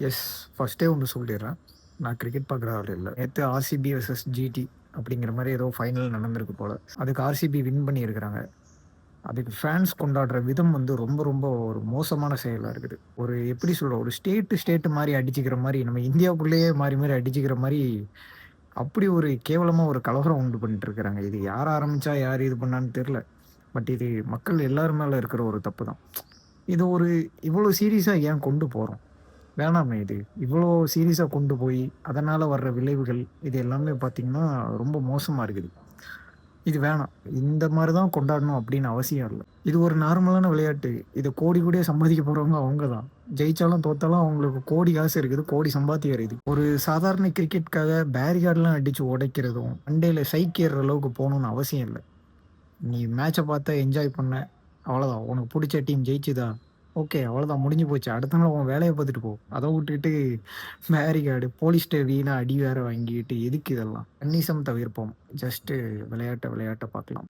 S. ஃபர்ஸ்ட்டே ஒண்ணு சொல்லிர்றேன். நான் கிரிக்கெட் பார்க்குற ஆள் இல்ல. நேத்து ஆர்சிபி வெர்சஸ் ஜிடி அப்படிங்கிற மாரி ஏதோ ஃபைனல் நடந்திருக்கு போல. அதுக்கு ஆர்சிபி வின் பண்ணியிருக்கிறாங்க. அதுக்கு ஃபேன்ஸ் கொண்டாடுற விதம் வந்து ரொம்ப ரொம்ப ஒரு மோசமான செயலா இருக்குது. ஒரு எப்படி சொல்றது? ஒரு ஸ்டேட் மாரி அடிச்சுக்கிற மாரி, நம்ம இந்தியாவுக்குள்ளேயே மாறி மாறி அடிச்சுக்கிற மாரி, அப்படி ஒரு கேவலமா ஒரு கலவரம் உண்டு பண்ணிட்டு இருக்கிறாங்க. இது யார் ஆரம்பிச்சா, யார் இது பண்ணான்னு தெரியல. பட் இது மக்கள் எல்லார் மேல இருக்கிற ஒரு தப்பு தான். இது ஒரு இவ்வளோ சீரியஸா ஏன் கொண்டு போறோம்? வேணாமே இது. இவ்வளோ சீரியஸா கொண்டு போய், அதனால வர்ற விளைவுகள், இது எல்லாமே பார்த்தீங்கன்னா, ரொம்ப மோசமா இருக்குது. இது வேணாம். இந்த மாரி தான் கொண்டாடணும் அப்படின்னு அவசியம் இல்ல. இது ஒரு நார்மலான விளையாட்டு. இத கோடி கோடியா சம்பாதிக்க போறவங்க அவங்க தான். ஜெயிச்சாலும், தோத்தாலும் அவங்களுக்கு கோடி காசு இருக்குது. கோடி சம்பாத்தியம் இருக்குது. ஒரு சாதாரண கிரிக்கெட்காக பேரிகார்ட்லாம் அடிச்சு உடைக்கிறதும், மண்டையில சைக் ஏறுற அளவுக்கு போணும்னு அவசியம் இல்ல. நீ மேட்ச பார்த்த, என்ஜாய் பண்ண, அவ்வளோதான். உனக்கு புடிச்ச டீம் ஜெயிச்சுதா? ஓகே. அவ்வளோதான் முடிஞ்சு போச்சு. அடுத்த நாள் உன் வேலைய பார்த்துட்டு போ. அத வுட்டுட்டு பேரிகார்டு, போலீஸ்ட்ட வீணா அடி வேற வாங்கிட்டு எதுக்கு இதெல்லாம்? கன்னிசம் தவிர்ப்போம். ஜஸ்ட்டு விளையாட்ட விளையாட்ட பார்க்கலாம்.